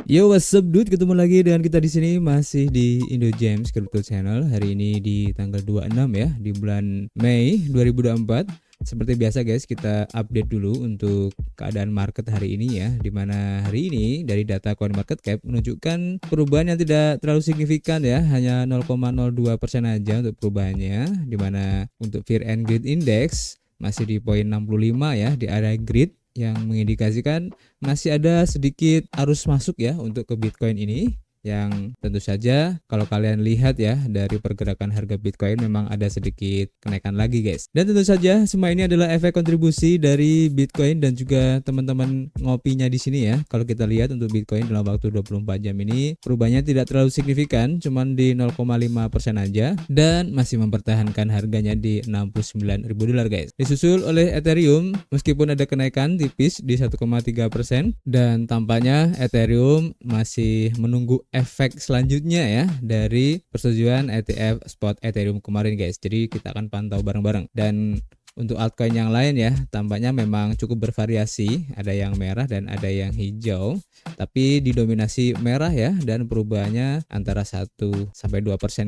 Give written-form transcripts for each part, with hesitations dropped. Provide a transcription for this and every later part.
Yo, what's up dude? Ketemu lagi dengan kita di sini masih di Indo James Crypto Channel. Hari ini di tanggal 26 ya, di bulan Mei 2024. Seperti biasa guys, kita update dulu untuk keadaan market hari ini ya, dimana hari ini dari data CoinMarketCap menunjukkan perubahan yang tidak terlalu signifikan ya, hanya 0,02% aja untuk perubahannya, dimana untuk Fear and Greed Index masih di poin 65 ya, di area grid yang mengindikasikan masih ada sedikit arus masuk ya untuk ke Bitcoin ini, yang tentu saja kalau kalian lihat ya dari pergerakan harga Bitcoin memang ada sedikit kenaikan lagi guys. Dan tentu saja semua ini adalah efek kontribusi dari Bitcoin dan juga teman-teman ngopinya di sini ya. Kalau kita lihat untuk Bitcoin dalam waktu 24 jam ini perubahannya tidak terlalu signifikan, cuman di 0,5% aja dan masih mempertahankan harganya di $69.000 guys. Disusul oleh Ethereum meskipun ada kenaikan tipis di 1,3% dan tampaknya Ethereum masih menunggu efek selanjutnya ya dari persetujuan ETF spot Ethereum kemarin guys. Jadi kita akan pantau bareng-bareng. Dan untuk altcoin yang lain ya, tampaknya memang cukup bervariasi, ada yang merah dan ada yang hijau, tapi didominasi merah ya, dan perubahannya antara 1-2%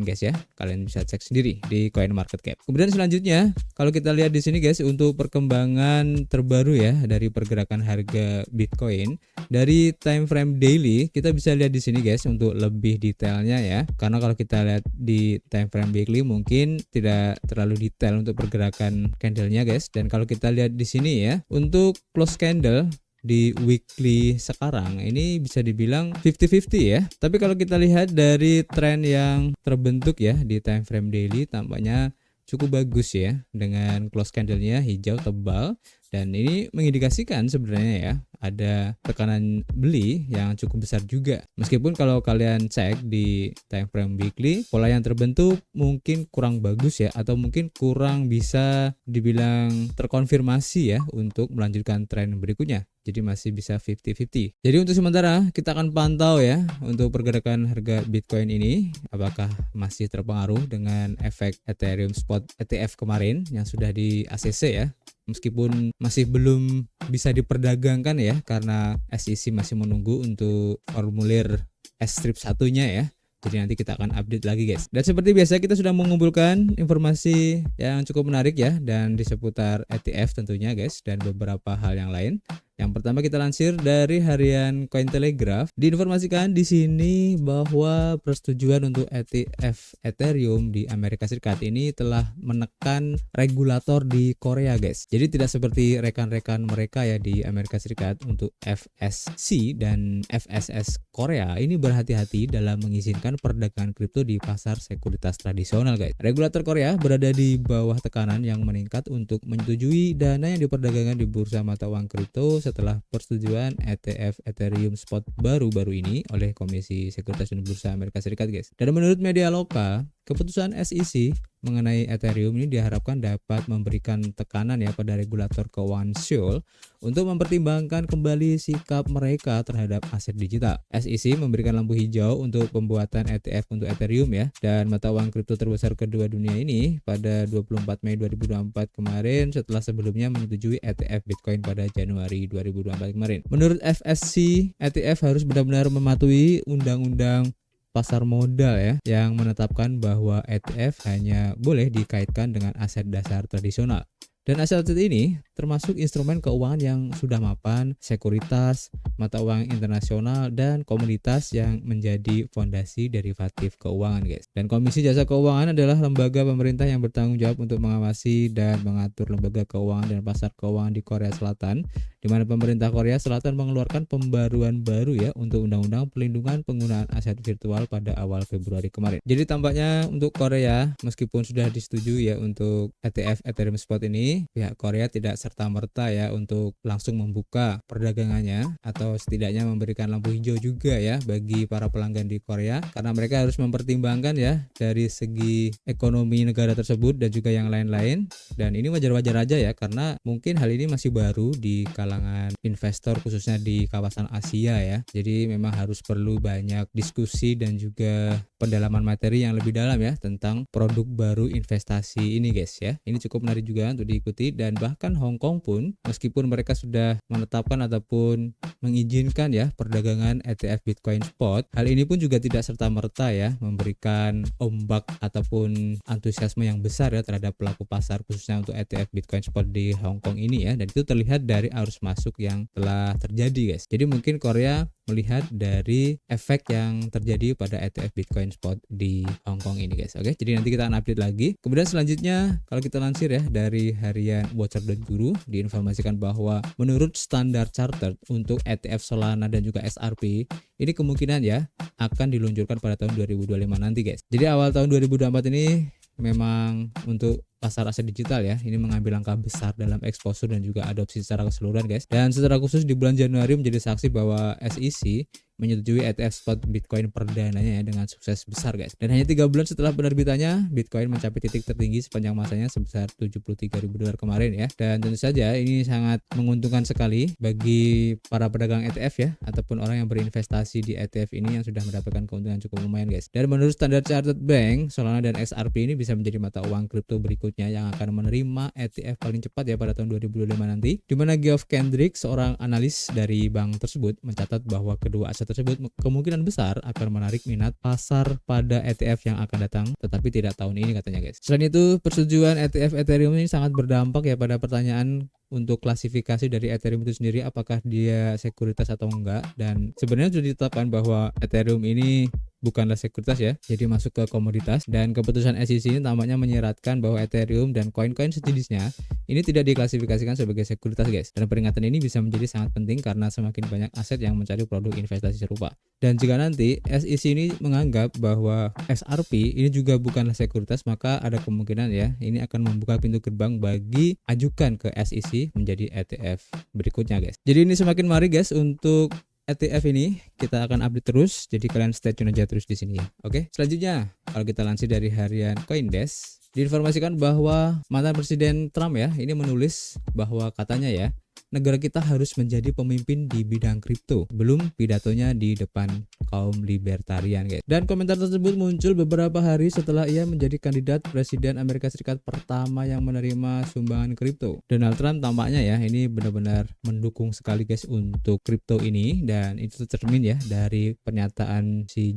guys ya. Kalian bisa cek sendiri di CoinMarketCap. Kemudian selanjutnya, kalau kita lihat di sini guys, untuk perkembangan terbaru ya dari pergerakan harga Bitcoin dari time frame daily, kita bisa lihat di sini guys untuk lebih detailnya ya. Karena kalau kita lihat di time frame weekly mungkin tidak terlalu detail untuk pergerakan candlenya guys. Dan kalau kita lihat di sini ya, untuk close candle di weekly sekarang ini bisa dibilang 50-50 ya. Tapi kalau kita lihat dari tren yang terbentuk ya di time frame daily, tampaknya cukup bagus ya dengan close candlenya hijau tebal, dan ini mengindikasikan sebenarnya ya ada tekanan beli yang cukup besar juga. Meskipun kalau kalian cek di time frame weekly, pola yang terbentuk mungkin kurang bagus ya, atau mungkin kurang bisa dibilang terkonfirmasi ya untuk melanjutkan tren berikutnya. Jadi masih bisa 50-50. Jadi untuk sementara kita akan pantau ya untuk pergerakan harga Bitcoin ini, apakah masih terpengaruh dengan efek Ethereum spot ETF kemarin yang sudah di ACC ya. Meskipun masih belum bisa diperdagangkan ya, karena SEC masih menunggu untuk formulir S-strip satunya ya. Jadi nanti kita akan update lagi guys. Dan seperti biasa kita sudah mengumpulkan informasi yang cukup menarik ya, dan di seputar ETF tentunya guys, dan beberapa hal yang lain. Yang pertama kita lansir dari harian Cointelegraph. Diinformasikan di sini bahwa persetujuan untuk ETF Ethereum di Amerika Serikat ini telah menekan regulator di Korea guys. Jadi tidak seperti rekan-rekan mereka ya di Amerika Serikat untuk FSC dan FSS Korea ini berhati-hati dalam mengizinkan perdagangan kripto di pasar sekuritas tradisional guys. Regulator Korea berada di bawah tekanan yang meningkat untuk menyetujui dana yang diperdagangkan di bursa mata uang kripto setelah persetujuan ETF Ethereum spot baru-baru ini oleh Komisi Sekuritas dan Bursa Amerika Serikat guys. Dan menurut media lokal, keputusan SEC mengenai Ethereum ini diharapkan dapat memberikan tekanan ya pada regulator keuangan Seoul untuk mempertimbangkan kembali sikap mereka terhadap aset digital. SEC memberikan lampu hijau untuk pembuatan ETF untuk Ethereum ya, dan mata uang kripto terbesar kedua dunia ini pada 24 Mei 2024 kemarin, setelah sebelumnya menyetujui ETF Bitcoin pada Januari 2024 kemarin. Menurut FSC, ETF harus benar-benar mematuhi undang-undang pasar modal ya, yang menetapkan bahwa ETF hanya boleh dikaitkan dengan aset dasar tradisional. Dan aset-aset ini termasuk instrumen keuangan yang sudah mapan, sekuritas, mata uang internasional, dan komoditas yang menjadi fondasi derivatif keuangan guys. Dan Komisi Jasa Keuangan adalah lembaga pemerintah yang bertanggung jawab untuk mengawasi dan mengatur lembaga keuangan dan pasar keuangan di Korea Selatan, di mana pemerintah Korea Selatan mengeluarkan pembaruan baru ya untuk Undang-Undang Pelindungan Penggunaan Aset Virtual pada awal Februari kemarin. Jadi tampaknya untuk Korea, meskipun sudah disetujui ya untuk ETF Ethereum Spot ini, pihak Korea tidak serta-merta ya untuk langsung membuka perdagangannya, atau setidaknya memberikan lampu hijau juga ya bagi para pelanggan di Korea, karena mereka harus mempertimbangkan ya dari segi ekonomi negara tersebut dan juga yang lain-lain. Dan ini wajar-wajar aja ya, karena mungkin hal ini masih baru di kalangan investor khususnya di kawasan Asia ya. Jadi memang harus perlu banyak diskusi dan juga pendalaman materi yang lebih dalam ya tentang produk baru investasi ini guys ya. Ini cukup menarik juga untuk diikuti, dan bahkan Hong Hong Kong pun meskipun mereka sudah menetapkan ataupun mengizinkan ya perdagangan ETF Bitcoin spot, hal ini pun juga tidak serta-merta ya memberikan ombak ataupun antusiasme yang besar ya terhadap pelaku pasar khususnya untuk ETF Bitcoin spot di Hong Kong ini ya, dan itu terlihat dari arus masuk yang telah terjadi guys. Jadi mungkin Korea melihat dari efek yang terjadi pada ETF Bitcoin spot di Hong Kong ini guys. Oke, jadi nanti kita akan update lagi. Kemudian selanjutnya kalau kita lansir ya dari harian Watcher.guru diinformasikan bahwa menurut standar chartered untuk ETF Solana dan juga SRP ini kemungkinan ya akan diluncurkan pada tahun 2025 nanti guys. Jadi awal tahun 2024 ini memang untuk pasar aset digital ya ini mengambil langkah besar dalam exposure dan juga adopsi secara keseluruhan guys. Dan secara khusus di bulan Januari menjadi saksi bahwa SEC menyetujui ETF spot Bitcoin perdananya ya dengan sukses besar guys. Dan hanya 3 bulan setelah penerbitannya, Bitcoin mencapai titik tertinggi sepanjang masanya sebesar $73.000 kemarin ya. Dan tentu saja ini sangat menguntungkan sekali bagi para pedagang ETF ya ataupun orang yang berinvestasi di ETF ini yang sudah mendapatkan keuntungan cukup lumayan guys. Dan menurut Standard Chartered Bank, Solana dan XRP ini bisa menjadi mata uang kripto berikutnya yang akan menerima ETF paling cepat ya pada tahun 2025 nanti. Di mana Geoff Kendrick, seorang analis dari bank tersebut, mencatat bahwa kedua aset tersebut kemungkinan besar akan menarik minat pasar pada ETF yang akan datang, tetapi tidak tahun ini katanya guys. Selain itu, persetujuan ETF Ethereum ini sangat berdampak ya pada pertanyaan untuk klasifikasi dari Ethereum itu sendiri, apakah dia sekuritas atau enggak. Dan sebenarnya sudah ditetapkan bahwa Ethereum ini bukanlah sekuritas ya, jadi masuk ke komoditas. Dan keputusan SEC ini tampaknya menyeratkan bahwa Ethereum dan koin-koin sejenisnya ini tidak diklasifikasikan sebagai sekuritas guys. Dan peringatan ini bisa menjadi sangat penting karena semakin banyak aset yang mencari produk investasi serupa. Dan jika nanti SEC ini menganggap bahwa XRP ini juga bukanlah sekuritas, maka ada kemungkinan ya ini akan membuka pintu gerbang bagi ajukan ke SEC menjadi ETF berikutnya guys. Jadi ini semakin menarik guys untuk ETF ini, kita akan update terus, jadi kalian stay tune aja terus di sini ya. Oke, selanjutnya kalau kita lansir dari harian CoinDesk, diinformasikan bahwa mantan Presiden Trump ya, ini menulis bahwa katanya ya, negara kita harus menjadi pemimpin di bidang kripto. Belum pidatonya di depan kaum libertarian guys. Dan komentar tersebut muncul beberapa hari setelah ia menjadi kandidat Presiden Amerika Serikat pertama yang menerima sumbangan kripto. Donald Trump tampaknya ya ini benar-benar mendukung sekali guys untuk kripto ini, dan itu tercermin ya dari pernyataan si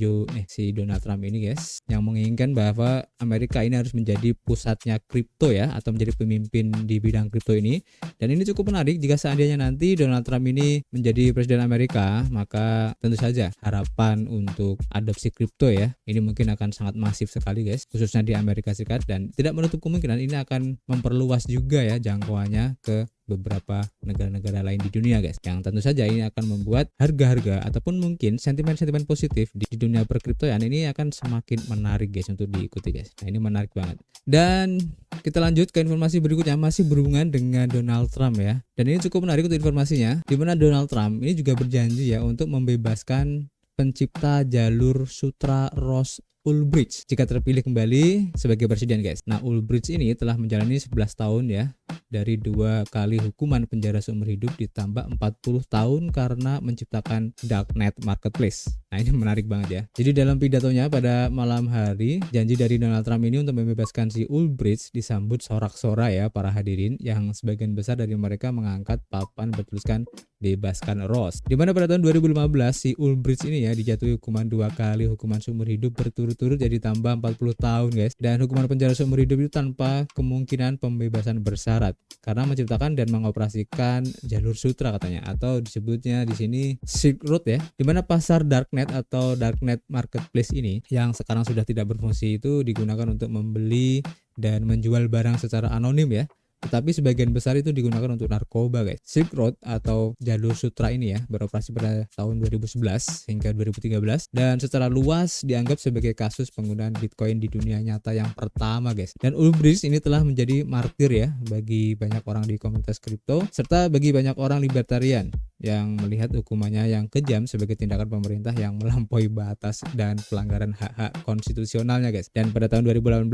Donald Trump ini guys yang menginginkan bahwa Amerika ini harus menjadi pusatnya kripto ya atau menjadi pemimpin di bidang kripto ini. Dan ini cukup menarik jika seandainya nanti Donald Trump ini menjadi Presiden Amerika, maka tentu saja harapan untuk adopsi kripto ya ini mungkin akan sangat masif sekali guys, khususnya di Amerika Serikat, dan tidak menutup kemungkinan ini akan memperluas juga ya jangkauannya ke beberapa negara-negara lain di dunia guys, yang tentu saja ini akan membuat harga-harga ataupun mungkin sentimen-sentimen positif di dunia perkriptoan ini akan semakin menarik guys untuk diikuti guys. Nah ini menarik banget. Dan kita lanjut ke informasi berikutnya, masih berhubungan dengan Donald Trump ya, dan ini cukup menarik untuk informasinya, di mana Donald Trump ini juga berjanji ya untuk membebaskan pencipta jalur sutra Ross Ulbricht jika terpilih kembali sebagai presiden guys. Nah Ulbricht ini telah menjalani 11 tahun ya, dari 2 kali hukuman penjara seumur hidup ditambah 40 tahun karena menciptakan darknet marketplace. Nah ini menarik banget ya. Jadi dalam pidatonya pada malam hari, janji dari Donald Trump ini untuk membebaskan si Ulbricht disambut sorak-sorai ya para hadirin, yang sebagian besar dari mereka mengangkat papan bertuliskan bebaskan Ross. Dimana pada tahun 2015 si Ulbricht ini ya dijatuhi hukuman 2 kali hukuman seumur hidup berturut-turut, jadi tambah 40 tahun guys. Dan hukuman penjara seumur hidup itu tanpa kemungkinan pembebasan bersyarat karena menciptakan dan mengoperasikan jalur sutra katanya, atau disebutnya di sini Silk Road ya, dimana pasar darknet atau darknet marketplace ini yang sekarang sudah tidak berfungsi itu digunakan untuk membeli dan menjual barang secara anonim ya, tetapi sebagian besar itu digunakan untuk narkoba guys. Silk Road atau jalur sutra ini ya beroperasi pada tahun 2011 hingga 2013 dan secara luas dianggap sebagai kasus penggunaan Bitcoin di dunia nyata yang pertama guys. Dan Ulbricht ini telah menjadi martir ya bagi banyak orang di komunitas kripto serta bagi banyak orang libertarian yang melihat hukumannya yang kejam sebagai tindakan pemerintah yang melampaui batas dan pelanggaran hak-hak konstitusionalnya guys. Dan pada tahun 2018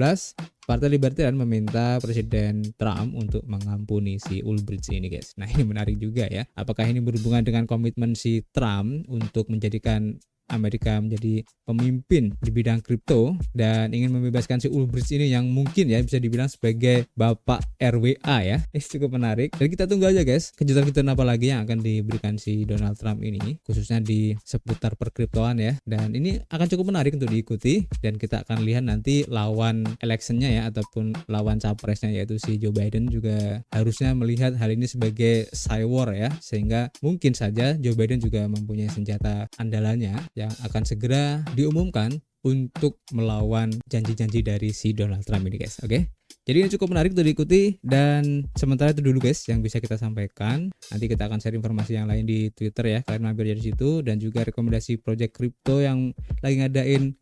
Partai Libertarian meminta Presiden Trump untuk mengampuni si Ulbricht ini guys. Nah ini menarik juga ya. Apakah ini berhubungan dengan komitmen si Trump untuk menjadikan Amerika menjadi pemimpin di bidang kripto dan ingin membebaskan si Ulbricht ini yang mungkin ya bisa dibilang sebagai bapak RWA ya. Ini cukup menarik dan kita tunggu aja guys kejutan-kejutan apa lagi yang akan diberikan si Donald Trump ini, khususnya di seputar perkriptoan ya. Dan ini akan cukup menarik untuk diikuti dan kita akan lihat nanti lawan electionnya ya, ataupun lawan capresnya yaitu si Joe Biden juga harusnya melihat hal ini sebagai cywar ya, sehingga mungkin saja Joe Biden juga mempunyai senjata andalannya yang akan segera diumumkan untuk melawan janji-janji dari si Donald Trump ini guys. Oke. Jadi ini cukup menarik untuk diikuti dan sementara itu dulu guys yang bisa kita sampaikan. Nanti kita akan share informasi yang lain di Twitter ya. Kalian mampir dari situ dan juga rekomendasi project crypto yang lagi ngadain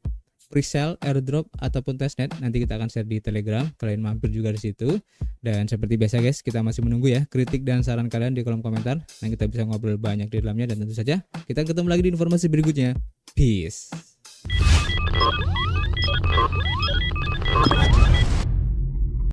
pre-sale, airdrop ataupun testnet nanti kita akan share di Telegram. Kalian mampir juga di situ. Dan seperti biasa guys, kita masih menunggu ya kritik dan saran kalian di kolom komentar. Dan kita bisa ngobrol banyak di dalamnya dan tentu saja kita ketemu lagi di informasi berikutnya. Peace.